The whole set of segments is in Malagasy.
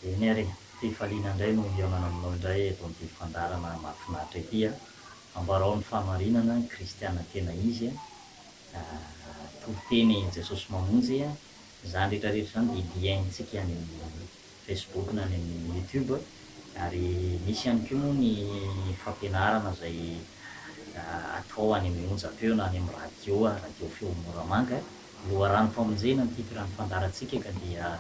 Eny ary fifaliana indray no mihaonana aminao indray eto amin'ity fandarana mahafinaritra ity a. Ambarao ny fahamarinana kristiana tena izy a, toriteny Jesosy mamonjy a, zany rehetrarehetra zany de lientsika any amin'ny Facebook na any amin'ny YouTube, ary misy ihany koa moa ny fampianarana zay atao any amin'ny onjam-peo na any amin'ny radio feo Moramanga. Loharano famonjena ny titirany fandarantsika ka dia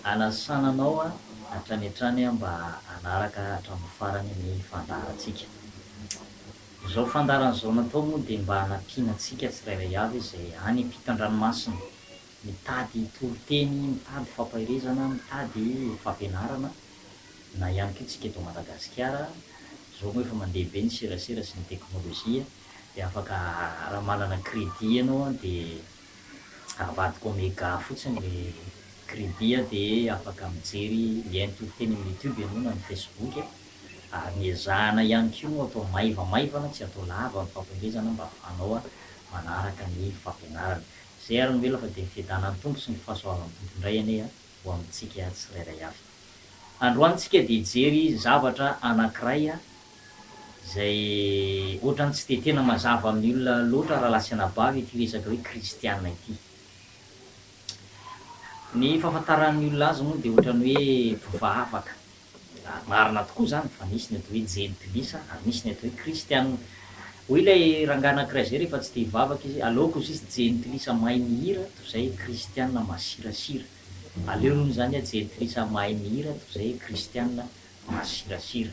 anasananao a hatrany hatrany a mba anaraka hatramin'ny farany ny fandarantsika. Zao fandarana zao natao moa de mba hanampiana antsika tsirairay avy zay any ampitan-dranomasina mitady toriteny, mitady fampahirezana, mitady fampianarana na ihany koa tsika eto Madagasikara. Zao moa efa mandeha be ny serasera sy ny teknôlôjia, de afaka raha manana crédit ianao a de avadika Omega fotsiny le crédit de afaka mijery lien toriteny amin'ny YouTube ianao na amin'ny Facebook ary miezahana ihany koa moa atao maivamaivana, tsy atao lava ny fampahirezana mba ahafahanao a manaraka ny fampianarana. Zay ary no ela fa de ny fiadanan'ny tompo sy ny fahasoavan'ny tompo indray ane a ho amintsika tsirairay avy. Androany tsika de hijery zavatra anankiray a zay ohatrany tsy de tena mazava amin'ny olona loatra raha lasy anabavy ity resaka hoe kristiana ity. Ny fahafantaran'ny olona azy moa de ohatrany hoe mpivavaka, marina tokoa zany fa misy ny atao hoe jentilisa ary misy ny atao hoe kristiana. Hoy ilay rangahy anankiray zay rehefa tsy te hivavaka izy, aleoko izy jentilisa mahay mihira toy zay kristiana masirasira. Aleo noho zany a jentilisa mahay mihira toy zay kristiana masirasira.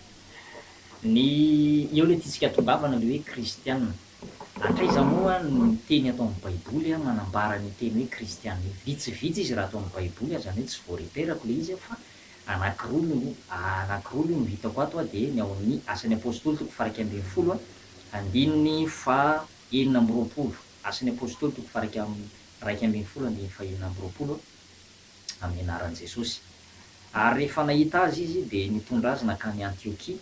Ny eo le tiantsika tongavana le hoe kristiana. Hatraiza moa ny teny atao amin'ny baiboly a manambara ny teny hoe kristiana. Vitsivitsy izy raha atao amin'ny baiboly a, zany hoe tsy voareteraka le izy fa anankiroa no hitako ato a, de ny ao amin'ny asan'ny apôstôly toko faha 12 a, andininy fa 19, asan'ny apôstôly toko faha 120 andininy fa 19 amin'ny anaran'i Jesosy. Ary rehefa nahita azy izy de nitondra azy nakany Antiokia,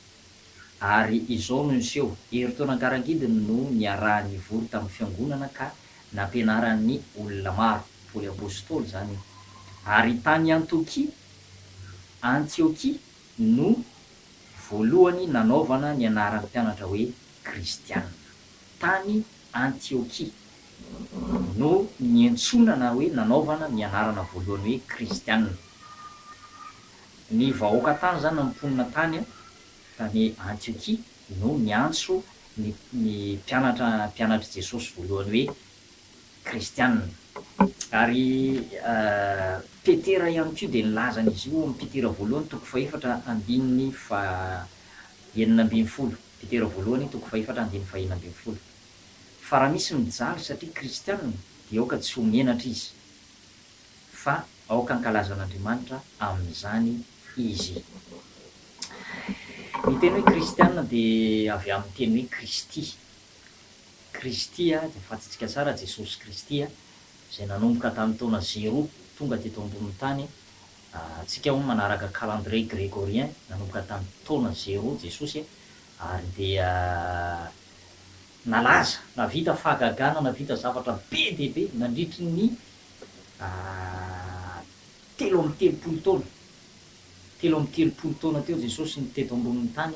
ary izao no niseho heritaona ankarangidiny no niarahany nivory tamin'ny fiangonana ka nampianaran'ny olona maro, poly apôstôly zany. Ary tany Antiokia no voalohany nanaovana ny anaran'ny mpianatra hoe kristiana. Tany Antiokia no niantsonana hoe nanaovana ny anarana voalohany hoe kristiana. Ny vahoaka tany zany namponina tany a tany Antiokia no miantso ny mpianatra Jesosy voalohany hoe kristiana. Ary Petera ihany koa de nilazan'izy io amin'ny Petera voalohany toko faha 4 andininy fa 19, Petera voalohany toko faha 4 andininy fa 19. Fa raha misy mijaly satria kristiana de aoka tsy ho menatra izy, fa aoka ankalazan'Andriamanitra amin'izany izy. Ny teny hoe kristiana de avy amin'ny teny hoe Kristy. Kristy a de fantatsika tsara Jesosy Kristy a zay nanomboka tamin'ny taona 0 tonga teto ambonin'ny tany. Tsika moa manaraka calendrier grégorien, nanomboka tamin'ny taona 0 Jesosy ary de nalaza, navita fahagagana, navita zavatra be de be nandritry ny 3 taona teo Jesosy ny teto ambonin'ny tany,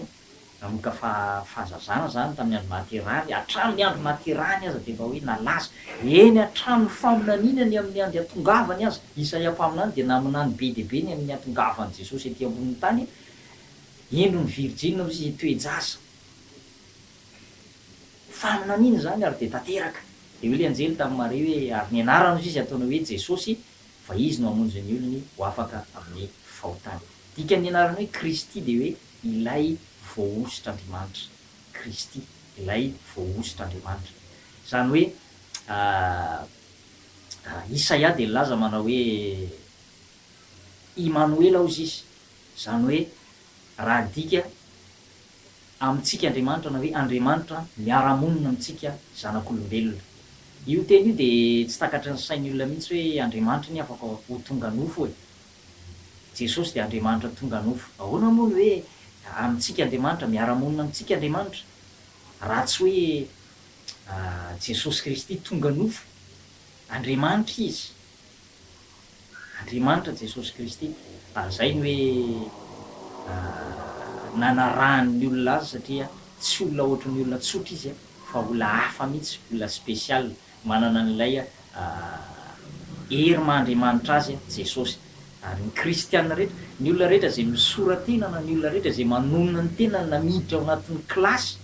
nanomboka fahazazana zany tamin'ny andro nahaterahany, hatramin'ny andro nahaterahany aza de mba hoe nalaza eny hatramin'ny faminaninany amin'ny andro atongavany aza. Isaia mpaminany de naminany be de be ny amin'ny atongavany Jesosy ety ambonin'ny tany, endrony virgine izy toe-jasa. Faminanina zany ary de tanteraka. De hoe le anjely tamin'ny Maria hoe ary ny anarana izy ataony hoe Jesosy fa izy no hamonjy ny olony ho afaka amin'ny fahotany. Dikan'ny anarany hoe Kristy de hoe ilay voaositr'Andriamanitra. Kristy, ilay voaositr'Andriamanitra. Zany hoe Isaia de nilaza manao hoe Immanuel hozy izy, zany hoe raha dika amintsika Andriamanitra na hoe Andriamanitra miara-monina amintsika zanak'olombelona. Io teny io de tsy takatry ny sain'ny olona mihitsy hoe Andriamanitra ny afaka ho tonga nofo e. Jesosy de Andriamanitra tonga nofo. Ahoana moa hoe amintsika Andriamanitra miara-monina amintsika Andriamanitra raha tsy hoe Jesosy Kristy tonga nofo, Andriamanitra izy. Andriamanitra Jesosy Kristy. Ary zay ny hoe nanarahany ny olona azy satria tsy olona ohatry ny olona tsotra izy a, fa olona hafa mihitsy, olona spesial, manana an'ilay hery mahandriamanitra azy a Jesosy. Ary ny kristianina rehetra, ny olona rehetra zay misoratena na ny olona rehetra zay manonona ny tenany na miditra ao anatin'ny klasy,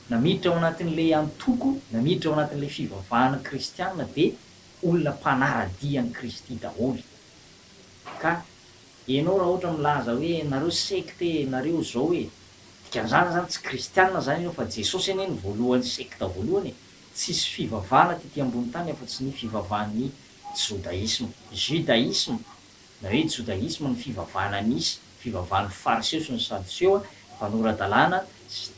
na miditra ao anatin'le antoko, na miditra ao anatin'le fivavahana kristianina de olona mpanaradian'ny Kristy daholo. Ka ianao raha ohatra milaza hoe nareo secte, nareo zao hoe dikan'izany zany tsy kristianina zany ianao fa Jesosy anie ny voalohan'ny secte voalohany e. Tsisy fivavahana ty ambony tany afa-tsy ny fivavahan'ny judaisme. Judaisme na hoe judaisme ny fivavahana nisy, fivavahan'ny fariseo sy ny sadoseo mpanorandalàna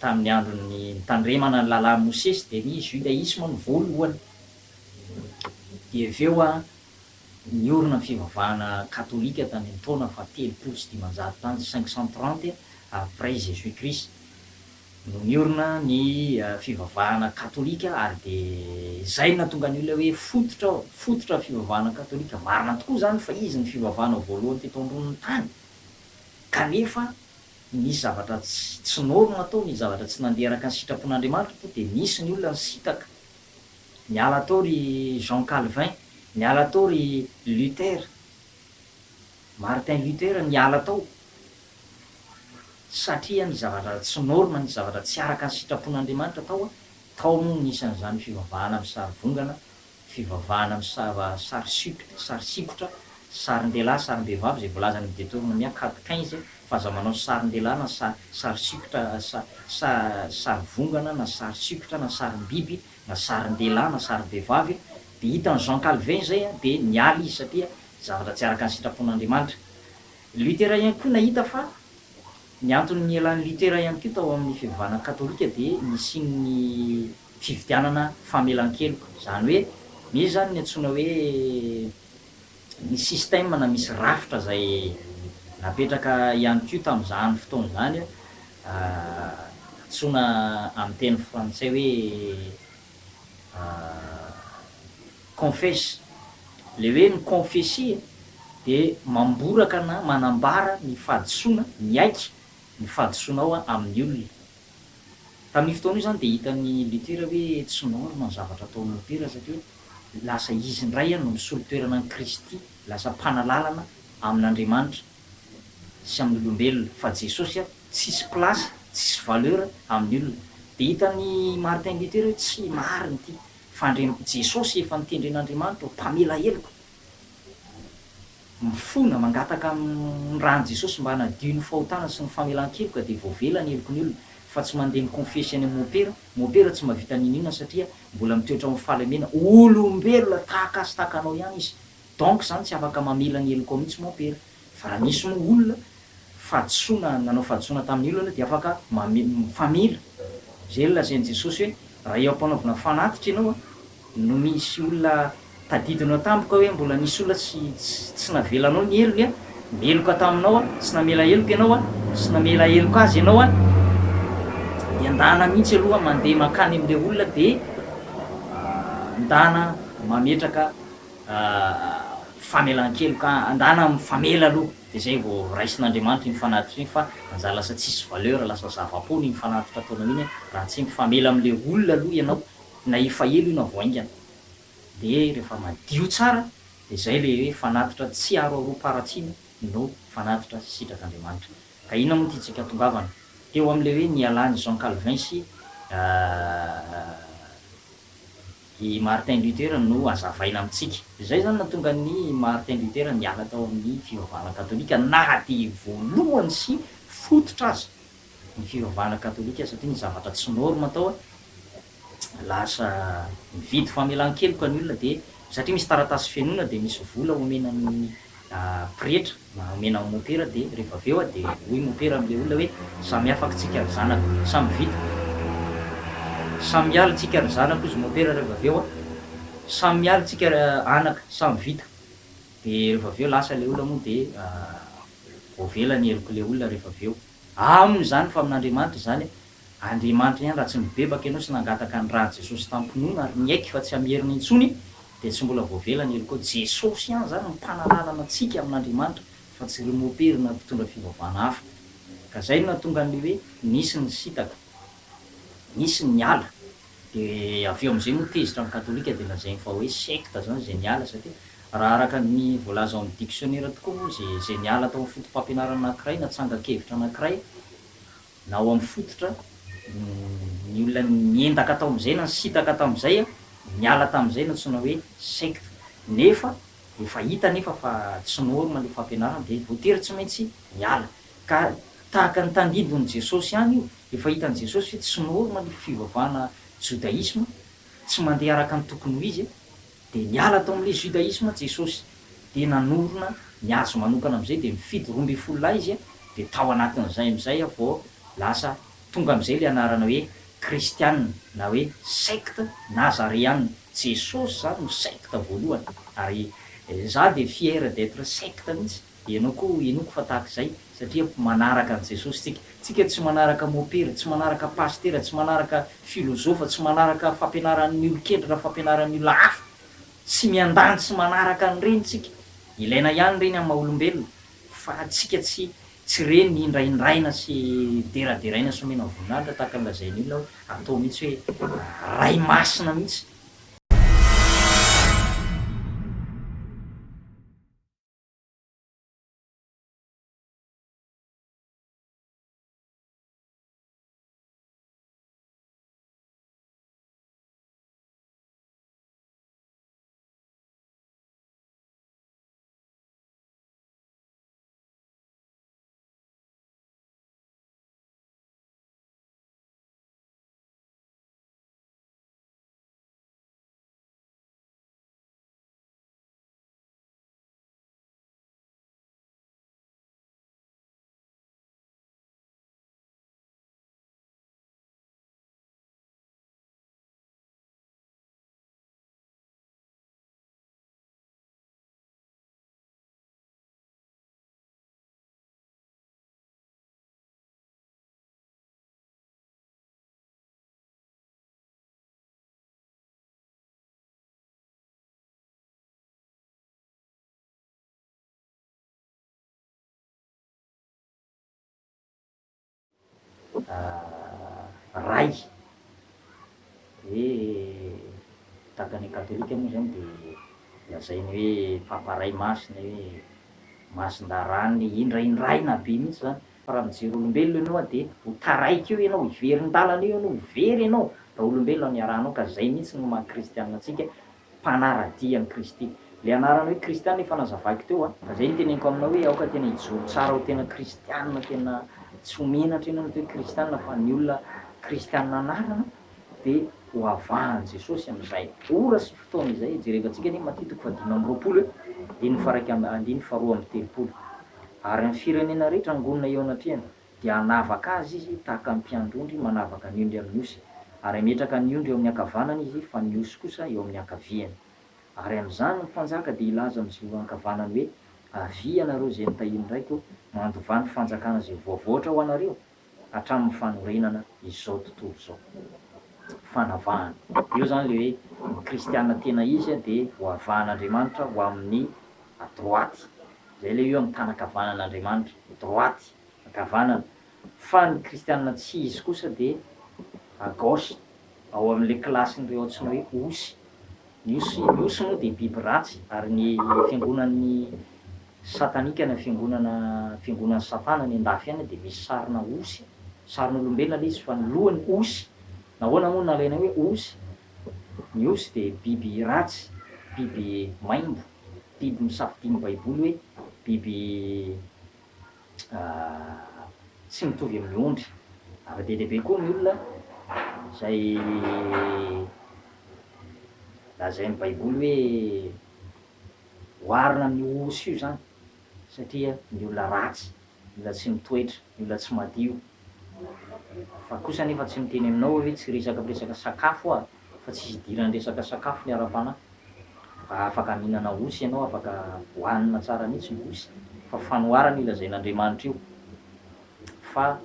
tamin'ny andron'ny tandremana ny lalà Mosesy de ny judaisme ny voalohany. De aveo niorina ny fivavahana katolika tany amin'ny taona fatelopolo sy dimanjato tany 530 après Jésus Christ no niorina ny fivavahana katolika. Ary de zay natonga ny olona hoe fototra fivavahana katolika. Marina tokoa zany fa izy ny fivavahana voalohany teto ambonin'ny tany, kanefa nisy zavatra tsy norma atao, nisy zavatra tsy nandeha araka ny sitrapon'Andriamanitra to de nisy ny olona ny sitaka. Niala tao ry Jean Calvin, niala tao ry Luther, Martin Luther niala tao satria ny zavatra tsy norma, ny zavatra tsy araka ny sitrapon'Andriamanitra tao moa nisan'izany fivavahana amin'ny sary vongana, fivavahana amin'ny sary sikotra, sarin-dehilahy, sarim-behivavy zay voalazany Deutéronomie 4:15 fa aza manao sarin-dehilahy na sary sikotra, sary vongana na sary sikotra na sarim-biby na sarin-dehilahy na sarim-behivavy. De hitan'ny Jean Calvin zay de niala izy satria zavatra tsy araka ny sitrapon'Andriamanitra. Luther ihany koa nahita fa ny antony nielan'ny Luther ihany koa tao amin'ny fivavahana katolika de nisian'ny fividianana famelan-keloka. Zany hoe misy zany ny antsoina hoe ny système na misy rafitra zay napetraka ihany koa tamin'izany fotoana zany antsoina amin'ny teny frantsay hoe confesse. Le hoe ny confesser de mamboraka na manambara ny fahadisoana, ny aiky ny fahadisoanao amin'ny olona. Tamin'ny fotoana io zany de hitan'ny Luther hoe tsy norma ny zavatra ataon'ny Luther satria lasa izy indray no misolo toerana ny Kristy, lasa mpanalalana amin'Andriamanitra sy amin'ny olombelona, fa Jesosy tsisy plasy, tsisy valeur amin'ny olona. De hitan'ny Martin Luther hoe tsy marina ity, fa Jesosy efa nitendren'Andriamanitra mpamela heloko, mifona mangataka amin'ny rahan'i Jesosy mba hanadio ny fahotana sy ny famelan-keloka de voavela ny helokony olona, fa tsy mandeha miconfesy any amin'ny mopera tsy mahavita ninona satria mbola mitoetra amin'ny fahalemena, olombelona tahaka azy tahaka anao ihany izy, donc zany tsy afaka mamela ny heloko ao mihitsy mopera. Fa raha misy moa olona fahadisoana, nanao fahadisoana tamin'ny olona de afaka mifamela. Zay lazain'i Jesosy hoe raha eo ampanaovana fanatitra ianao no misy olona tadidinao tampoka hoe mbola nisy olona tsy navelanao ny helony meloka taminao tsy namela heloko ianao tsy namela heloko azy ianao de andana mihitsy aloha mandeha makany amin'le olona de andana mametraka famelan-keloka, andana mifamela aloha. De zay vao raisin'Andriamanitra iny fanatitra iny, fa anjara lasa tsisy valeur, lasa zava-pony iny fanatitra ataonao iny raha tsy mifamela amin'le olona aloha ianao na efa elo io na voaingana. De rehefa madio tsara de zay le hoe fanatitra tsy aroaroam-paratsiny no fanatitra sitrak'Andriamanitra. Ka inona moa ty tsika tongavana teo am'le hoe nialany Jean Calvin sy i Martin Luther no azavaina amintsika. Zay zany natonga ny Martin Luther niala tao amin'ny fivavahana katolika na de voalohany sy fototra azy ny fivavahana katolika satria ny zavatra tsy norma tao lasa mividy famelan-keloka ny olona. De satria misy taratasy fianoana de misy vola omenan'ny pretra na omenan'ny mopera, de rehefa aveo de hoy mopera am'le olona hoe samy afaka tsika ry zanako, samy vita, samy miala tsika ry zanako izy mopera. Rehefa aveo samy miala tsika anaka, samy vita. De rehefa aveo lasa le olona moa de voavela ny heloko le olona rehefa aveo. Amin'izany fa amin'Andriamanitra zany Andriamanitra ihany raha tsy mibebaka ianao sy nangataka ny raha Jesosy tampinoana ary niaiky fa tsy ameriny intsony de tsy mbola voavelany elo koa jesosy ihany zany mpanananana atsika amin'andriamanitra fa tsy remoperina mpitondra fivavahana hafa ka zay no natonga an'le hoe nisy ny sitaka nisy ny ala de avy eo am'izay moa tezitra amin'ny katolika de lazainy fa hoe secte zany zay niala satria raha araka ny voalaza amin'ny dictionnaire tokoa moa zay niala tao amin'ny fotom-pampianarana anankiray natsangakevitra anankiray na ao amin'ny fototra ny olona niendaka tao am'izay na nysitaka tam'izay a niala tam'izay natsoina hoe secte nefa efa hita nefa fa tsy norma le fampianarana de voatery tsy maintsy miala ka tahaka ny tandidon'ny jesosy ihany io efa hitan'i jesosy hoe tsy norma le fivavahana judaisme tsy mandeha araka ny tokony ho izy de niala tao am'le judaisme jesosy de nanorona ny azo manokana am'izay de mifidy 12 lahy izy a de tao anatin'izay am'izay a vao lasa tonga am'izay le anarana hoe kristianina na hoe secte nazaréanina jesosy zany no secte voalohany ary za de fier d'être secte mihitsy ianao koa enoko fa tahak'izay satria manaraka an' jesosy tsika tsy manaraka mopera tsy manaraka pastera tsy manaraka filozofa tsy manaraka fampianaran'ny olo-kendrina fampianaran'ny olo hafa tsy miandany tsy manaraka an'ireny tsika ilaina ihany reny amin'ny maha-olombelona fa tsika tsy reny indraindraina sy deraderaina somena voninahitra tahaka n'lazainy olona hoe atao mihitsy hoe ray masina mihitsy. Ray hoe tahaka ny katolika moa zany de lazainy hoe paparay masina hoe masin-darany indraindraina be mihitsy zany fa raha mijery olombelona ianao a de ho taraiky eo ianao hiverin'ny-dalana eo ianao very ianao raha olombelona ny arahanao ka zay mihitsy no maha-kristianina antsika mpanaradian'i kristy le anarana hoe kristianina efa nazavako teo a fa zay no teneniko aminao hoe aoka tena hijoro tsara ho tena kristianina tena tsy homenatra ianao ny hoe kristianina fa ny olona kristianina anarana de ho avahan' jesosy am'izay ora sy fotoana izay jerevantsika ny matetiky fa 5 andiny faraika andiny faharoa amby telopolo ary amin'ny firenena rehetra angonina eo anatrehany de anavaka azy izy tahaka ny mpiandondry manavaka ny ondry amin'ny osy ary ametraka ny ondry eo amin'ny ankavanana izy fa ny osy kosa eo amin'ny ankaviany ary am'izany ny fanjaka de ilaza am'zay ankavanany hoe avy anareo zay nitahiny raiko mandovany fanjakana zay voavoatra ho anareo hatramin'ny fanorenana izao tontolo zao fanavahana io zany le hoe ny kristianina tena izy a de ho avahan'andriamanitra ho amin'ny droaty zay le io amin'ny tanakavanan'andriamanitra droaty ankavanana fa ny kristianina tsy izy kosa de à gauche ao amin'le klasin'ireo ohatriny hoe osy ny osy moa de biby ratsy ary ny fiangonan'ny satanika na fiangonan'ny satana ny andafy any de misy sarina osy sarin'olombelona le izy fa ny lohany osy nahoana moa nalaina hoe osy ny osy de biby ratsy biby maimbo biby misafidiny baiboly hoe biby tsy mitovy amin'ny ondry ary de lehibe koa ny olona zay lazain'ny baiboly hoe hoarina amin'ny osy io zany satria ny olona ratsy ny olona tsy mitoetra ny olona tsy madio fa kosa nefa tsy miteny aminao hoe tsy resaka sakafo a fa tsy hidiran'ny resaka sakafo ny ara-panahy fa afaka mihinana osy ianao afaka hohanina tsara mihitsy ny osy fa fanoharana ilazain'andriamanitra io fa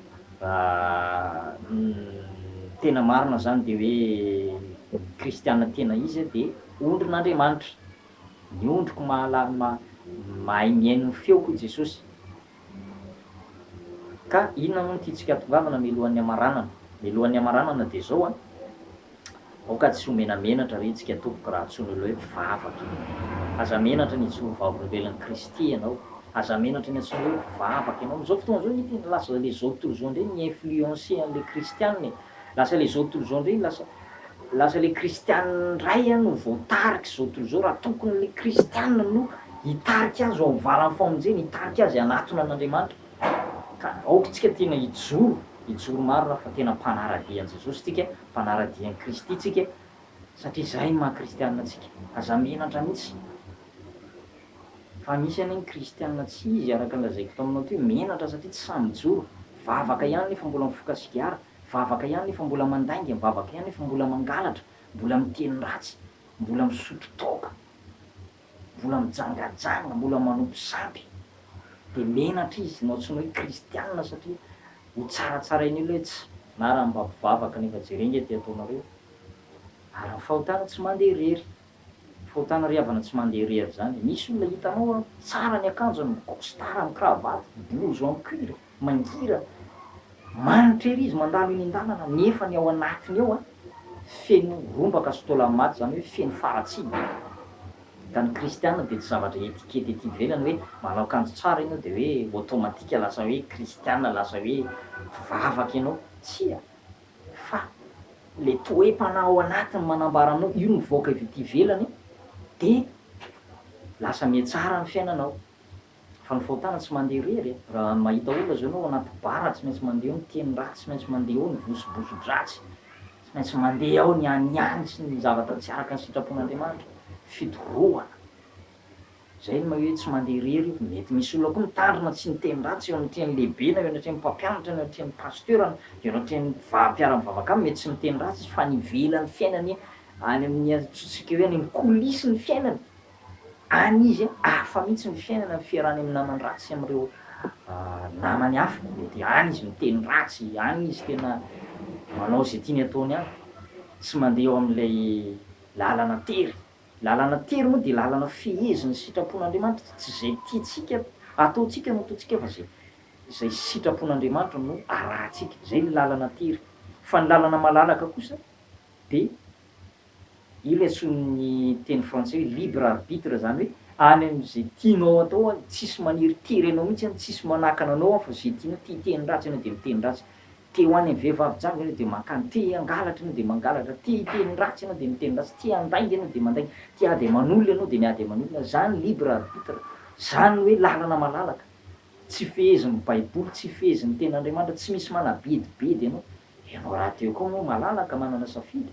tena marina zany de hoe kristianina tena izy a de ondrin'Andriamanitra, ny ondriko mahay miaino ny feoko Jesosy. Ka inona moa tiantsika tongavana mialohan'ny amaranana? Mialohan'ny amaranana de zao a, aoka tsy ho menamenatra re tsika tompoko raha antsoina hoe mpivavaka iny. Aza menatra ny ijoro vavolombelan'i Kristy ianao, aza menatra ny antsoina hoe mpivavaka ianao. Am'zao fotoana zao nety lasa le zao tontolo zao ndray mi-influencer an'le kristianina e, lasa le zao tontolo zao ndray lasa le kristianina ndray a no voatariky zao tontolo zao, raha tokony le kristianina no hitariky azy ao am'valany famonjena, hitariky azy anatona an'Andriamanitra. Ka aoka tsika tena ijoro maro raha fa tena mpanaradia an' Jesosy tsika, mpanaradia an'i Kristy tsika, satria zay maha-kristianina antsika. Aza menatra mihitsy, fa misy anie ny kristianina tsy izy araka ny lazaiko taminao teo, menatra satria tsy samy mijoro, vavaka ihany nefa mbola mifoka sigara, vavaka ihany nefa mbola mandainga, vavaka ihany nefa mbola mangalatra, mbola miteny ratsy, mbola misotro toaka, mbola mijangajanga, mbola manompo sampy. De menatra izy no antsoina hoe kristianina satria ho tsaratsarainy ilo hoe tsy na raha mba mpivavaka nefa jerena ety ataonareo. Ary ny fahotana tsy mandeha irery, fahotana riavana tsy mandeha irery zany. Misy olona hitanao a tsara ny akanjony, costard amin'ny cravatte, blouson amin'ny cuir, mangira, manitra ery izy mandalo eny an-dàlana, nefa ny ao anatiny ao a feno rombaka sy tôlamaty, zany hoe feno faratsidy. Ka ny kristianina de tsy zavatra etikety ety ivelany hoe manao akanjo tsara ianao de hoe automatique lasa hoe kristianina, lasa hoe mpivavaka ianao, tsia. Fa le toe-panahy ao anatiny manambara anao, io mivoaka avy ety ivelany de lasa mihatsara ny fiainanao. Fa ny fahotana tsy mandeha irery e. Raha mahita olona zao ianao anaty bara tsy maintsy mandeha ao ny teny ratsy, tsy maintsy mandeha ao ny vosoboso-dratsy, tsy maintsy mandeha ao ny aniany sy ny zavatra tsy araka ny sitrapon'Andriamanitra, fitorohana. Zay no maha hoe tsy mandeha irery io. Mety misy olona koa mitandrina tsy niteny ratsy eo anatrehan'ny lehibe na eo anatrehan'ny mpampianatra na eo anatrehan'ny pasteur na eo anatrehan'ny mpiara-mivavaka aminy, mety tsy miteny ratsy fa ny ivelan'ny fiainany any amin'ny antsointsika hoe any amin'ny coulissen'ny fiainany, any izy a hafa mihitsy ny fiainana, ny fiarahany amin'ny namany ratsy am'reo namany hafa, mety any izy miteny ratsy, any izy tena manao zay tiany ataony any, tsy mandeha eo am'lay lalana tery. Lalana tery moa de lalana feheziny sitrapon'Andriamanitra, tsy zay tiantsika ataontsika no ataontsika fa zay sitrapon'Andriamanitra no arahantsika, zay le lalana tery. Fa ny lalana malalaka kosa de io le antsoin'ny teny frantsay hoe libre arbitre, zany hoe any am'zay tianao atao a, tsisy maniry tery anao mihitsy any, tsisy manakana anao a fa zay tianao, te hiteny ratsy ianao de miteny ratsy, te ho any am'vehivavy jamba ianao de mankany, te hangalatra ianao de mangalatra, te hiteny ratsy ianao de miteny ratsy, te handainga ianao de mandainga, te ady aman'olona ianao de miady aman'olona. Zany libre arbitre, zany hoe lalana malalaka. Tsy fehezin'ny baiboly, tsy fehezin'ny ten'Andriamanitra, tsy misy manabedibedy ianao. Ianao rahateo koa moa malalaka manana safidy.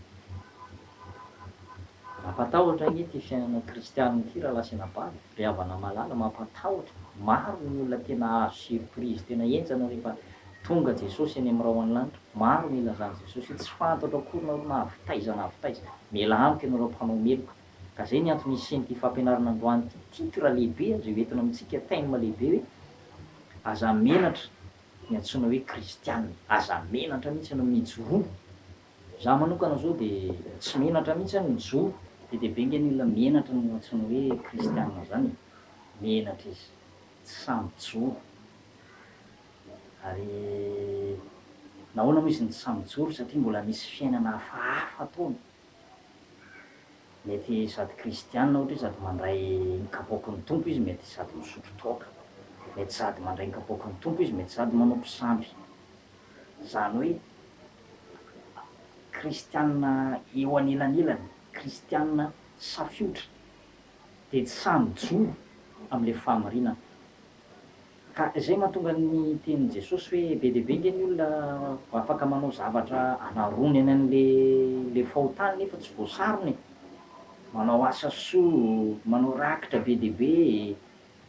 Mampatahotra anie ty fiainana kristianina ty raha lasa anabavy, riavana malala mampatahotra. Maro ny olona tena azo surprise, tena henjana rehefa tonga Jesosy eny am'rao any lanitra. Maro ny ilazany Jesosy tsy fantatra akory nareo na avitaiza. Miala amiko ianareo mpanao meloka. Ka zay ny antony isiany ty fampianarana androany ty titre lehibe zay hoentina amintsika thème lehibe hoe aza menatra ny antsoina hoe kristianina, aza menatra mihitsy ianao mijoro. Za manokana zao de tsy menatra mihitsy any mijoro, de dehibe nge ny olona menatra no antsoina hoe kristianina zany, menatra izy, tsy samy joro. Ary nahoana moa izy ny tsy samy joro? Satria mbola misy fiainana hafahafa ataony. Mety sady kristianina ohatra hoe sady mandray ny kapoaky ny tompo izy, mety sady misotro toaka, mety sady mandray ny kapoaky ny tompo izy, mety sady manopy sampy. Zany hoe kristianina eo anelanelany, kristianina safiotra, de tsy samy joro am'le fahamarinana. Ka zay mahatonga ny tenin'i Jesosy hoe be dia be nge ny olona afaka manao zavatra anarony any an'le fahotany nefa tsy voasarony, manao asa soa, manao rakitra be dia be,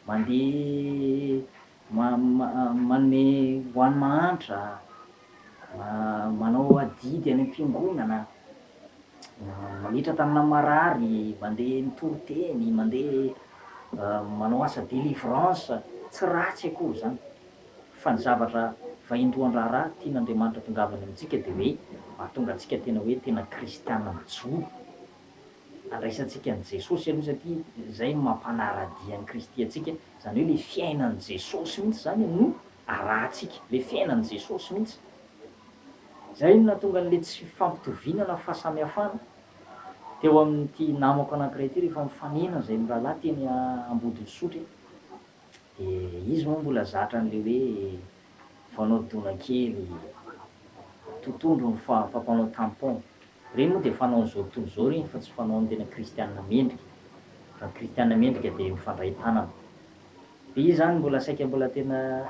mandeha manome ho any mahantra, manao adidy any am-piangonana, mandritra tanana marary, mandeha mitory-teny, mandeha manao asa délivrance, tsy ratsy akory zany. Fa ny zavatra vain-dohan-draharaha tian'Andriamanitra tongavany amintsika de hoe mahatonga antsika tena hoe tena kristianina mijoro. andraisantsika ny Jesosy aloha satria zay mampanara-dia ny Kristy antsika, zany hoe le fiainan'i Jesosy mihitsy zany no arahantsika, le fiainan'i Jesosy mihitsy. Zay no nahatonga an'le tsy fampitoviana na fahasamihafana teo amin'ity namako anankiray ty rehefa mifanena zay rahalahy teny Ambodisotry, de izy moa mbola zatra an'le hoe fanao dona kely, totondro ny fampanao tampon, reny moa de fanao an'zao tontolo zao reny fa tsy fanao ny tena kristianina mendrika, fa ny kristianina mendrika de mifandray tanana. De izy zany mbola saika mbola tena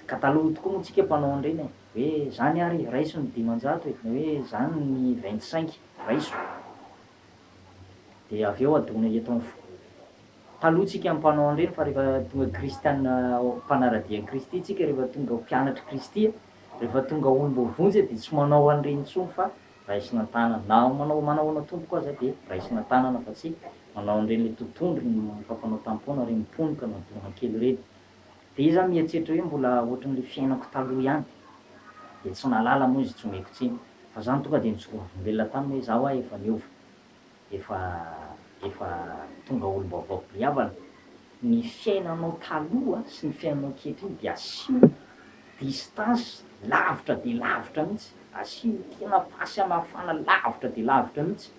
ka taloha tokoa moa tsika mpanao an'ireny hoe zany ary raiso ny 500 hoe zany ny 25 raiso, de avy eo adona eto taloha tsika mpanao an'ireny, fa rehefa tonga kristianina mpanara-dia Kristy tsika, rehefa tonga mpianatra Kristy, rehefa tonga olombovonjy de tsy manao an'ireny intsony fa raisina tanana, na manao tompoko aza de raisina tanana fa tsy manao an'ireny le totondro ny fampanao tampon na reny mponika na dona kely reny. De izy zany mieritreritra hoe mbola ohatran'le fiainako taloha ihany, de tsy nalala moa izy tsy omeko tsiny, fa zany tonga de nijoro velona taminy hoe zaho efa niova, efa tonga olo-baovao mpihavana. Ny fiainanao taloha sy ny fiainanao ankehitriny de asio distance lavitra de lavitra mihitsy, asio tena fahasamihafana lavitra de lavitra mihitsy,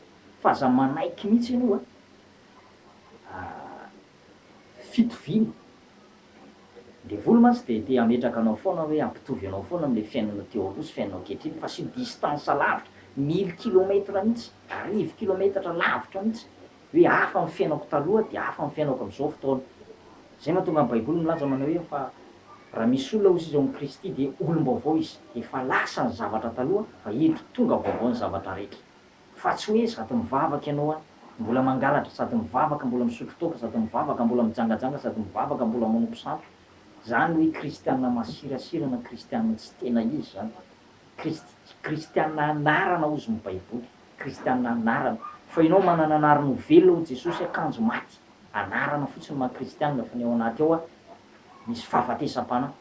fa aza manaiky mihitsy ianao fitoviana. De voly mantsy de ametraka anao foana hoe ampitovy anao foana am'le fiainanao teo aloha sy fiainanao ankehitriny, fa asio distance lavitra 1000 kilomètre mihitsy, 1000 kilomètre lavitra mihitsy, hoe hafa ny fiainako taloha de hafa ny fiainako am'zao fotoana. Zay mahatonga ny baiboly milaza manao hoe fa raha misy olona hozy izy ao am'Kristy de olom-baovao izy, efa lasa ny zavatra taloha fa eto tonga vaovao ny zavatra rehetra. Fa tsy hoe sady mivavaka ianao mbola mangalatra, sady mivavaka mbola misotro toaka, sady mivavaka mbola mijangajanga, sady mivavaka mbola manompo sambo, zany hoe kristianina masirasira na kristianina tsy tena izy zany. Kristianina anarana ozy ny baiboly, kristianina anarana, fa ianao manana anarana ho velona ho Jesosy akanjo maty, anarana fotsiny maha-kristianina, fa ny ao anaty ao misy fahafatesam-panahy.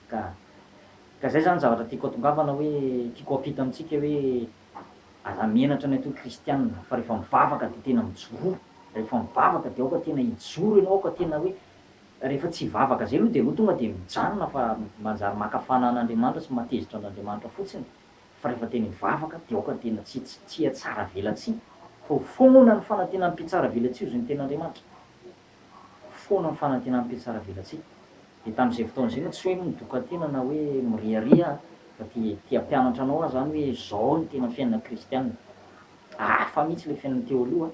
Ka zay zany zavatra tiako atongavana hoe tiako ampita amintsika hoe aza mianatra ny atao kristianina, fa rehefa mivavaka de tena mijoro, rehefa mivavaka de aoka tena hijoro ianao, aoka tena hoe rehefa tsy hivavaka zay aloha de aloha tonga de mijanona fa manjary makafana an'Andriamanitra sy matezitra an'Andriamanitra fotsiny, fa rehefa tena hivavaka de aoka tena tsy tsara velatsihy, fa ho foana ny fanantenana mpitsara velatsihy hozy ny ten'Andriamanitra, foana ny fanantenana mpitsara velatsihy. De tam'zay fotoana zay moa tsy hoe midoka tena na hoe miriaria, fa tia mpianatra anao zany hoe zao ny tena fiainana kristianina, hafa mihitsy le fiainana teo aloha,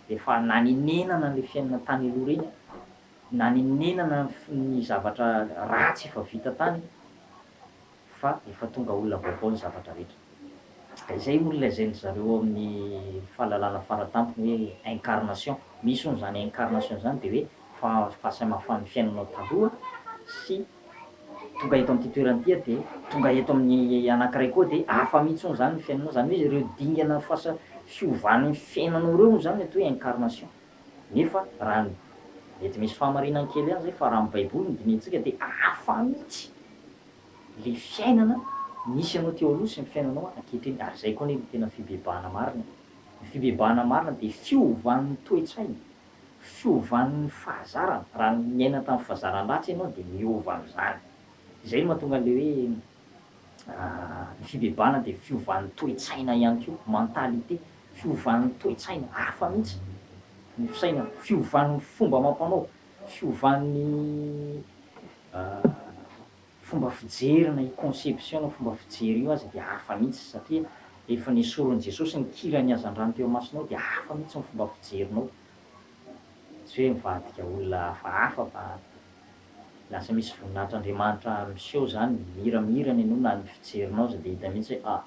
de fa naninenana le fiainana tany aloha reny, naninenana ny zavatra ratsy efa vita tany, fa efa tonga olona vaovao ny zavatra rehetra. De zay moa lazain'ny zareo amin'ny fahalalana faratampony hoe incarnation, misy hono zany incarnation zany de hoe fahasamihafan'ny fiainanao taloha sy tonga eto am'ty toerana ty de tonga eto amin'ny anankiray koa de hafa mihitsy hono zany ny fiainanao, zany hoe ireo dingana fiovan'ny fiainanao reo zany atao hoe incarnation. Nefa raha mety misy fahamarinana kely ihany zay fa raha am'baiboly ny dinihantsika de hafa mihitsy le fiainana nisy anao teo aloha sy ny fiainanao ankehitriny. Ary zay koa ny tena fibebahana marina, ny fibebahana marina de fiovan'ny toe-tsaina, fiovan'ny fahazarana, raha miaina tamin'ny fahazaran-dratsy ianao de miova am'zany. Zay no mahatonga an'le hoe ny fibebahana de fiovan'ny toe-tsaina ihany koa, mentalité, fiovan'ny toe-tsaina hafa mihitsy ny fisaina, fiovan'ny fomba amam-panao, fiovan'ny fomba fijery na conception na fomba fijery io aza de hafa mihitsy, satria efa nesoron'i Jesosy ny kiran'ny hazan-drano teo amasinao de hafa mihitsy ny fomba fijerinao, tsy hoe mivadika olona hafahafa fa lasa misy voninahitr'Andriamanitra miseho zany, miramirana ianao na ny fijerinao aza de hita mihitsy hoe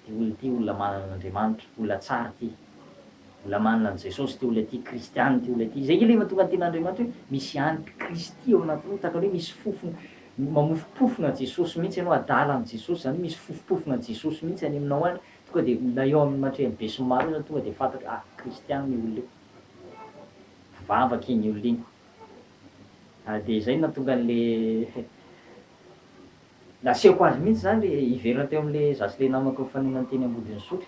ty olona ty olona manana an'Andriamanitra, olona tsara ty, olona manana an' Jesosy ty olona ty, kristianina ty olona ty. Zay le mahatonga ny ten'Andriamanitra hoe misy antikristy ao anatinao, tahaka ny hoe misy fofona mamofopofona Jesosy mihitsy ianao, adala an' Jesosy zany misy fofopofona Jesosy mihitsy any aminao any, tonga de na eo amin'ny matrehan'ny be sy ny maro io zany tonga de fantatra kristianina io olona io, mivavaka iny olona iny. De zay nahatonga an'le nasehoko azy mihitsy zany le hiverina teo am'le zasy le namako efa nihinana teny Ambodisotry,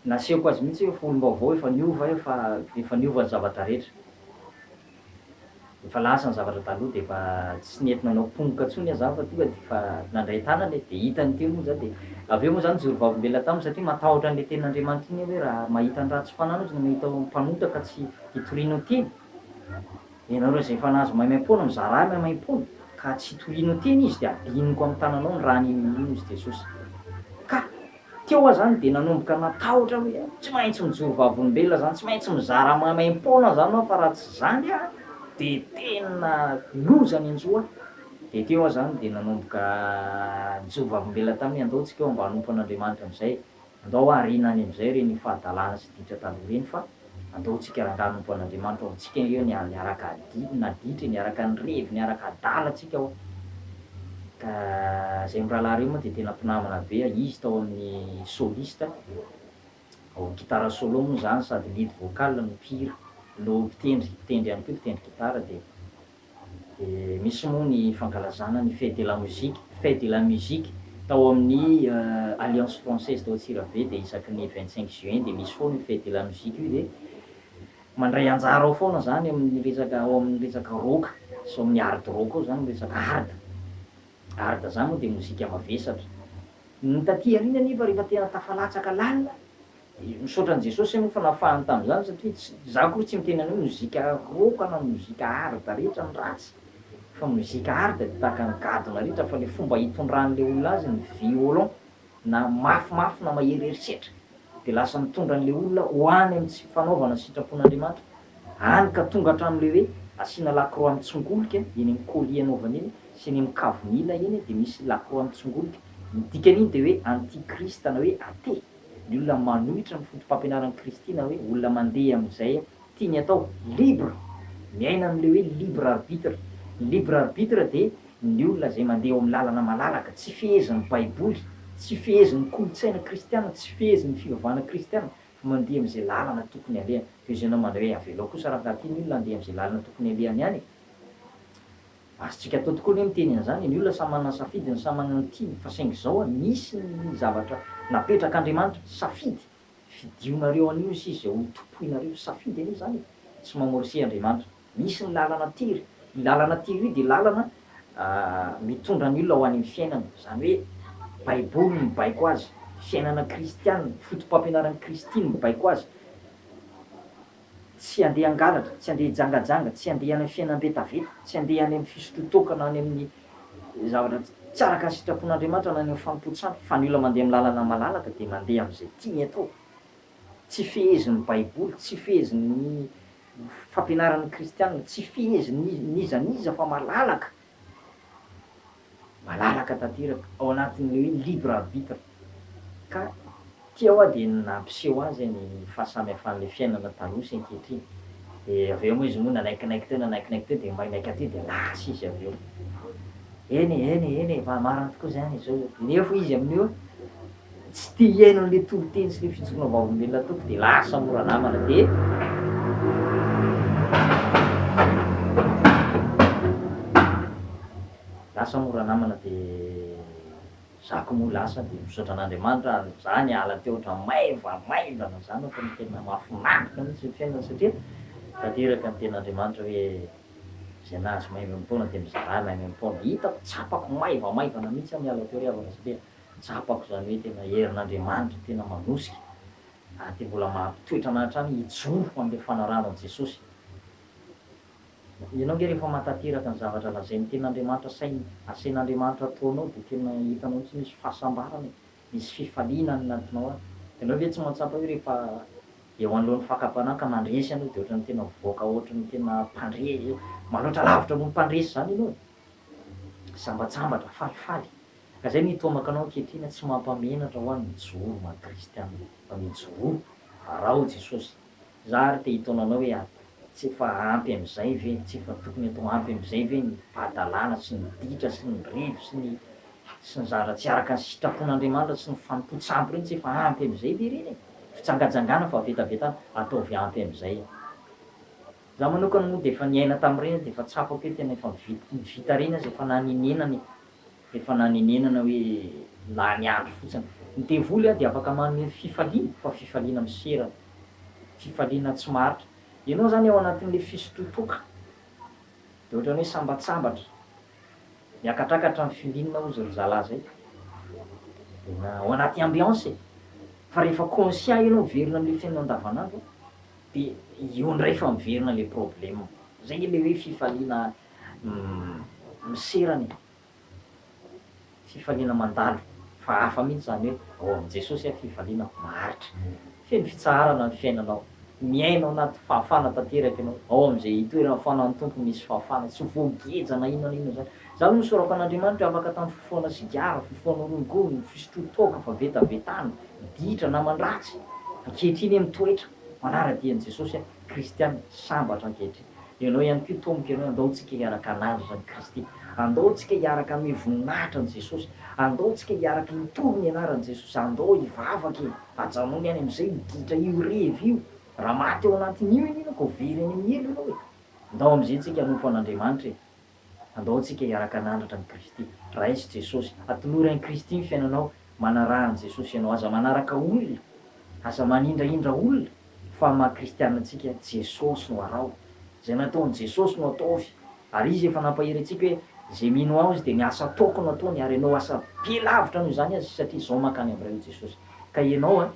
nasehoko azy mihitsy hoe fombaovao efa niova efa niova ny zavatra rehetra, efa lasa ny zavatra taloha de efa tsy nentina anao mpongoka ntsony iha zany fa tonga de fa nandray tanany de hitany teo moa zany de aveo moa zany joro vavolombelona taminy satria matahotra an'le tenin'Andriamanitra iny hoe raha mahita ny raha tsy fanano izy no mahita mpanota ka tsy hitoriano teny, ianareo zay efa nahazo maimaim-pona mizaha raha maimaim-pona ka tsy hitoriano teny izy de adinoko amin'ny tananao ny raha ninona izy Jesosy. Ka teo aho zany de nanomboka natahotra hoe tsy maintsy mijoro vavolombelona zany, tsy maintsy mizaha raha maimaim-pona zany aho fa raha tsy zany a de tena loza ny an-jo de teo aho zany de nanomboka nijoro vavolombelona taminy andao tsika mba hanompo an'Andriamanitra am'zay, andao harinany am'zay reny fahadalàna sy ditra taloha reny fa andao tsika rangaha hanompo an'Andriamanitra ao, tsika eo niaraka naditra, niaraka nirevy, niaraka adala tsika ao. Ka zay mirahalahy reo moa de tena mpinamana be izy tao amin'ny soliste, gitara solo moa zany sady lead vocal no mpihira no mpitendry ihany koa mpitendry gitara de misy moa ny fankalazana ny fête de la musique tao amin'ny Alliance Française tao Antsirabe de isaky ny 25 juin de misy foana io fête de la musique io de mandray anjara ao foana zany amin'ny resaka rock so amin'ny hard rock ao zany resaka hard zany moa de mozika mavesatra. Ny taty aoriana nefa rehefa tena tafalatsaka lalina misaotra an' Jesosy moa fa nahafahany tam'zany satria za koa tsy miteny anao hoe mozika rock na mozika hard rehetra ny ratsy, fa mozika hard de tahaka ny gadona rehetra fa le fomba hitondran'le olona azy ny violon na mafimafy na mahery herisetra de lasa mitondra an'le olona ho any amin'ny tsy fanaovana sitrapon'Andriamanitra, hany ka tonga hatram'le hoe asiana lacroix mitsongolika eny amin'ny colis anaovana eny sy eny amin'ny kavonila eny de misy lacroix mitsongolika, ny dikan'iny de hoe antikrista na hoe athée, ny olona manohitra ny fotom-pampianaran'ny Kristy na hoe olona mandeha am'zay tiany atao libre, miaina am'le hoe libre arbitre. Libre arbitre de ny olona zay mandeha eo amin'ny lalana malalaka, tsy fehezin'ny baiboly, tsy fehezin'ny kolotsaina kristiana, tsy fehezin'ny fivavahana kristiana, fa mandeha am'zay lalana tokony alehany. De izy ianao mandray hoe avelao kosa raha ka tiany olona handeha am'zay lalana tokony alehany ihany e, azontsika atao tokoa le miteny an'zany, ny olona samy manana ny safidiny, samy manana ny tiany fa saingy zao a misy ny zavatra napetrak'Andriamanitra safidy, fidionareo an'io sisy zay ho topoinareo safidy an'io zany e, tsy mamôrisia Andriamanitra. Misy ny lalana tiry, ny lalana tiry io de lalana mitondra ny olona ho any amin'ny fiainana, zany hoe baiboly no mibaiko azy, fiainana kristiana, fotom-pampianaran'ny Kristy no mibaiko azy, tsy handeha hangalatra, tsy handeha hijangajanga, tsy handeha any amin'ny fiainam-betaveta, tsy handeha any amin'ny fisototokana any amin'ny zavatra tsy araka ny sitrapon'Andriamanitra na any amin'ny fanompoan-tsampy, fa ny olona mandeha amin'ny lalana malalaka de mandeha am'zay tiany atao, tsy fehezin'ny baiboly, tsy fehezin'ny fampianaran'ny kristiana, tsy fehezin'ny nizaniza fa malalaka tanteraka ao anatin'le hoe libre arbitre. Ka ty aho de nampiseho azy ny fahasamihafan'le fiainana taloha sy ankehitriny, de aveo moa izy moa nanaikinaiky teo de mainaiky aty de lasa izy aveo, eny efa marina tokoa zany zao, nefa izy amin'io tsy tia hiaino an'le toro-teny sy le fijoroana vavolombelona toko de lasa mora namana de lasa mora namana de zako moa lasa de misaotra an'Andriamanitra za niala teo ohatran'ny maivamaivana zany fa ny tena mahafinaritra mihitsy ny fiainana satria tanteraka ny tenin'Andriamanitra hoe zay nahazo maimaim-poana de mizaha raha maimaim-poana, hitako tsapako maivamaivana mihitsy aho niala teo riavana satria tsapako zany hoe tena herin'Andriamanitra tena manosika, de mbola mampitoetra anahy hatrany hijoro am'le fanarahana an' Jesosy. Ianao nge rehefa mahatanteraka ny zavatra lazain'ny tenin'Andriamanitra asain'Andriamanitra ataonao de tena hitanao tsy misy fahasambarana e, misy fifaliana ny anatinao any. Ianao ve tsy mahatsapa hoe rehefa eo anoloan'ny fakapanaka ka mandresy anao de ohatran'ny tena mivoaka ohatran'ny tena mpandresy, maloatra lavitra noho ny mpandresy zany ianao e, sambatsambatra, falifaly. Ka zay mitomaka anao ankehitriny tsy mampamenatra ho any mijoro mahakristiana fa mijoro arao Jesosy. Za ary te hitaonanao hoe tsy efa ampy am'zay ve, tsy efa tokony atao ampy am'zay ve ny fahadalàna sy ny ditra sy ny revo sy ny zavatra tsy araka ny sitrapon'Andriamanitra sy ny fanompoan-tsampy reny tsy efa ampy am'zay ve reny e, fitsangajangana fa vetavetana ataovy ampy am'zay. Za manokana moa de efa niaina tam'reny de efa tsapako hoe tena efa mivita reny aza efa naninenana e, efa naninenana hoe la ny andro fotsiny. Ny devoly a de afaka manome fifaliana, fa fifaliana miserana, fifaliana tsy maritra. Ianao zany ao anatin'le fisotrotoka de ohatran'ny hoe sambatsambatra, miakatrakatra ny filiana ozy ry zalahy zay, de na ao anaty ambiance e. Fa rehefa conscient ianao miverina am'le fiainana andavanandro de io ndray fa miverina le problème. Zay le hoe fifaliana miserana e, fifaliana mandalo. Fa hafa mihitsy zany hoe ao am' Jesosy a fifaliana maharitra, feno fitsarana ny fiainanao, miaina ao anaty fahafana tanteraka ianao, ao am'zay toerana ahafahanan'ny tompo misy fahafana, tsy voageja na inona na inona zany. Zany no sorako an'Andriamanitra afaka tamin'ny fofoana sigara, fofoana rongony, fisotrotoka, favetavetana, ditra na mandratsy. Ankehitriny mitoetra manara-dian'i Jesosy a kristiana sambatra ankehitriny. Ianao ihany koa tomboka ianao andaontsika hiaraka hanandratra ny Kristy, andaontsika hiaraka hanome voninahitra an' Jesosy, andaontsika hiaraka hitoro ny anaran'i Jesosy, andao hivavaka e, ajanony any am'zay ditra io revy io, raha maty ao anatin'io iny ka very any amin'ny elo ianao e. Andao am'zay tsika hanompo an'Andriamanitra e, andao tsika hiaraka hanandratra ny Kristy, raisy Jesosy, atolory an'i Kristy ny fiainanao, manaraha an' Jesosy ianao, aza manaraka olona, aza manindraindra olona, fa maha-kristiana antsika Jesosy no arao, zay nataon'i Jesosy no ataovy. Ary izy efa nampahery antsika hoe zay mino azy de ny asa ataoko no ataony, ary ianao asa be lavitra noho zany azy satria zao mankany am'ray Jesosy. Ka ianao a,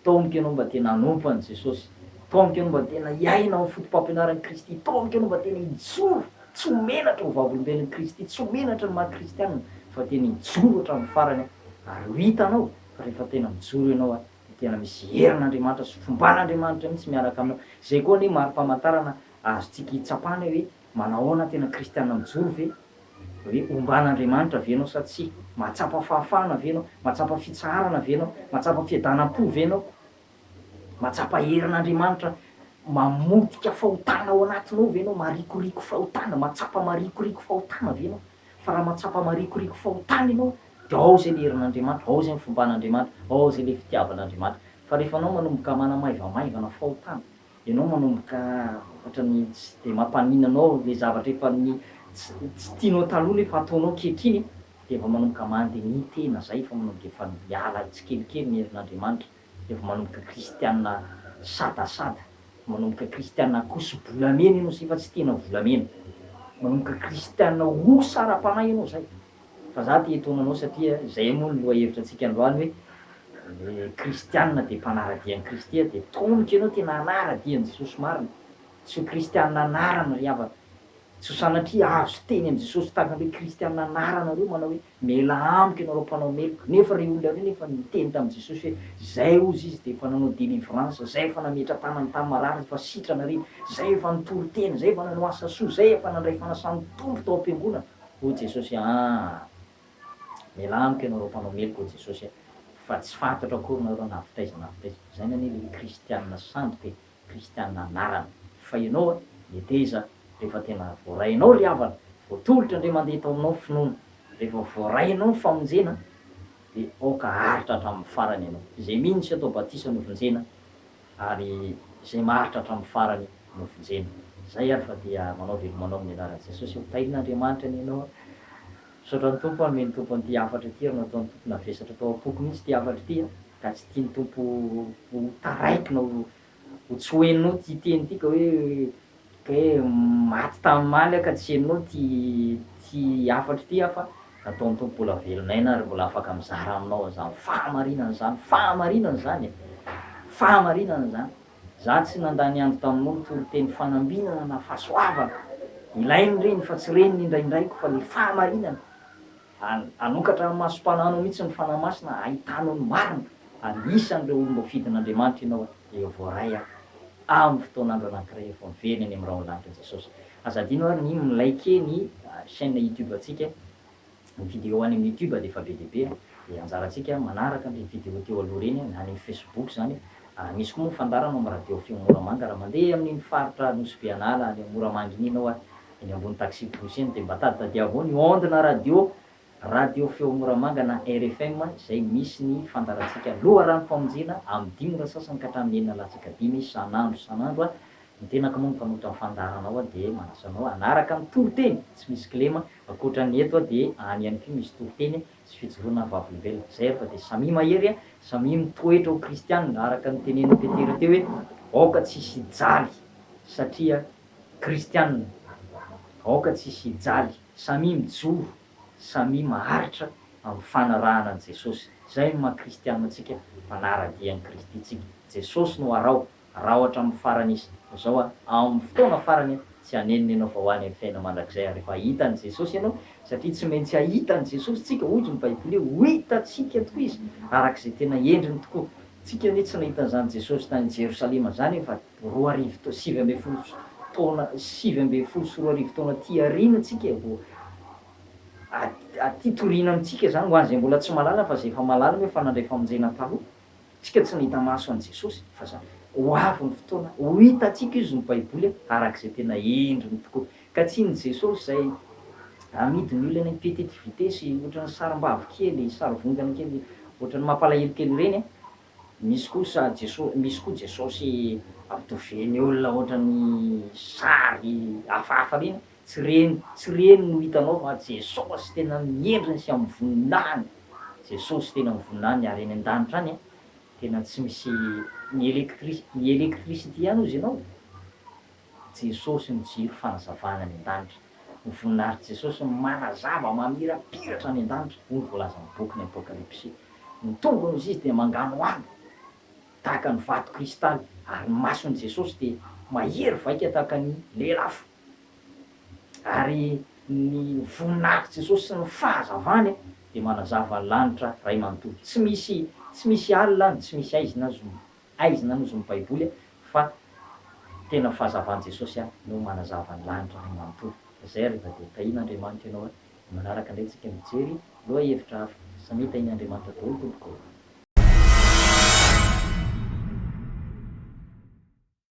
tomboka ianao mba tena hanompo an'i Jesosy, tomboka ianao mba tena hiaina amin'ny fotom-pampianaran'i Kristy, tomboka ianao mba tena hijoro, tsy homenatra ho vavolombelon'i Kristy, tsy homenatra ny maha-kristianina, fa tena hijoro hatramin'ny farany ary ho hitanao fa rehefa tena mijoro ianao a de tena misy herin'Andriamanitra sy fomban'Andriamanitra mihitsy miaraka aminao. Zay koa ny mari-pamantarana azontsika hitsapana hoe manao ahoana tena kristiana mijoro ve? Hoe omban'Andriamanitra ve ianao sa tsia? Mahatsapa fahafahana ve ianao? Mahatsapa fitsarana ve ianao? Mahatsapa fiadanam-po ve ianao? Mahatsapa herin'Andriamanitra mamotika fahotana ao anatinao ve ianao? Marikoriko fahotana, mahatsapa marikoriko fahotana ve ianao? Fa raha mahatsapa marikoriko fahotana ianao de ao zay le herin'Andriamanitra, ao zay ny fomban'Andriamanitra, ao zay le fitiavan'Andriamanitra. Fa rehefa anao manomboka manamaivamaivana fahotana, ianao manomboka ohatran'ny tsy de mampanina anao le zavatra efa tsy tianao taloha nefa ataonao ankehitriny, de efa manomboka mandiny tena zay, fa manomboka efa miala tsikelikely ny herin'Andriamanitra, efa manomboka kristiana sadasada, manomboka kristiana koso-bolamena ianao sy fa tsy tena volamena, manomboka kristiana ho sara-panahy ianao zay. Fa za te hitonanao satria zay moa ny lohahevitra antsika androany hoe kristiana de mpanara-dian'i Kristy de tomboka ianao tena hanara-dian'i Jesosy marina, tsy ho kristiana anarana ry havana, tsy ho sanatria azo teny am' Jesosy tahaka hoe kristiana anarana reo manao hoe mila amiko ianareo mpanao meloka, nefa ry olona reo nefa niteny tam'i Jesosy hoe zay ozy izy de efa nanao délivrance, zay efa nametra tanany tamy marary, efa sitranareo, zay efa nitoro teny, zay efa nanao asa soa, zay efa nandray fanasan'ny tompo tao am-piangona. Hoy Jesosy mila amiko ianareo mpanao meloka hoy Jesosy fa tsy fantatra akory nareo navitaiza. Zay nani le kristiana sandoka e, kristiana anarana. Fa ianao a eteza rehefa tena voarainao ry havana, voatolotra ndray mandeha tao aminao finoana, rehefa voarainao ny famonjena de aoka haritra hatramin'ny farany ianao, zay mihitsy atao batisa no vonjena ary zay maharitra hatramin'ny farany no vonjena. Zay ary fa dia manao velomanao amin'ny anaran'i Jesosy, tahin'Andriamanitra ny ianao. Saotra ny tompo hanome ny tompo an'ity hafatra ty ary nataon'ny tompo navesatra tao am-poko mihitsy ty hafatra ty a, ka tsy tiany tompo ho taraiky na ho tsy hoeninao ty teny ty ka hoe maty tam'maly ka tsy heninao ty hafatra ty fa nataon'ny tompo mbola velonaina ary mbola afaka mizara aminao zany fahamarinana zany, fahamarinana zany e, fahamarinana zany. Za tsy nandany andro taminao nitoro teny fanambinana na fahasoavana, ilainy reny fa tsy reny indraindraiky fa le fahamarinana. Anokatra amin'ny masom-panahinao mihitsy ny fanahy masina, ahitanao ny marina, ary isan'ireo olom-bafidin'Andriamanitra ianao de voaray amin'ny fotoan'andro anankiray efa miverina any am'raha olanitra Jesosy. Aza adino ary ny milaiky ny chaîne YouTube antsika, ny vidéo any amin'ny YouTube de efa be dia be, de anjarantsika manaraka le vidéo teo aloha reny any amin'ny Facebook zany. Misy koa moa fandarana amin'ny radio feo Moramanga raha mandeha amin'iny faritra Nosy be Anala any Moramanga iny ianao eny ambony taxi bus eny de mba taditadiavo ny onde-na radio feo Moramanga na RFM zay misy ny fandarantsika loharano famonjena amin'ny 5 sasany ka hatramin'ny 9 latsaka 5 isan'andro ny tenako moa mpanotra fandaharanao de manasanao anaraka ny toro-teny tsy misy kilema ankoatran'ny eto de any ihany koa misy toro-teny sy fijoroana vavolombelona zay fa de samy mahery samy mitoetra ho kristianina araka ny tenen'ny petera teo hoe aoka tsisy hijaly satria kristianina aoka tsisy hijaly samy mijoro samy maharitra amin'ny fanarahana an' Jesosy zay ny maha kristianina antsika manara-dian'i Kristy tsika Jesosy no arao raha ohatra amin'ny farany izy zao amin'ny fotoana farany tsy hanenony ianao fa ho any amin'ny fiaina mandrakizay rehefa hitan'i Jesosy ianao satria tsy maintsy hahitan'i Jesosy tsika hoy ny baiboly hoe ho hitatsika tokoa izy arak'izay tena endriny tokoa tsika anie tsy nahitan'izany Jesosy tany Jerosalema zany fa 2019 taona 20 sy 20 taona ty aoriana tsika vao aty toriana amitsika zany ho an'izay mbola tsy mahalala fa zay efa mahalala hoe fanandray famonjena taloha tsika tsy nahita maso an' Jesosy fa zany ho avy ny fotoana ho hitatsika izy ny baiboly arak'izay tena endriny tokoa ka tsy ny Jesosy zay amidiny olona any petite vitesse ohatran'ny sarim-bavy kely sarivongana kely ohatran'ny mampalahelo kely reny misy kosa misy koa Jesosy ampitoveny olona ohatran'ny sary hafahafa reny tsy reny no hitanao fa Jesosy tena miendriny sy amin'ny voninahiny Jesosy tena amin'ny voninahiny ary eny an-danitra any tena tsy misy ny elektricité ihany ozy ianao Jesosy ny jiro fanazavana any an-danitra ny voninahitry Jesosy manazava mamirapiratra any an-danitra hoy ny voalaza amin'ny boky ny Apokalipsy ny tongony izy de mangano andro tahaka ny vato kristaly ary ny mason'i Jesosy de mahery vaika tahaka ny lelafo ary ny voninahitry Jesosy sy ny fahazavany de manazava ny lanitra ray manontolo tsy misy alina any tsy misy aizina nozy ny baiboly fa tena fahazavan'i Jesosy no manazava ny lanitra ray manontolo zay rehefa de tahin'Andriamanitra ianao manaraka indray tsika mijery lohahevitra hafa samy tahiny Andriamanitra daholo tompoko.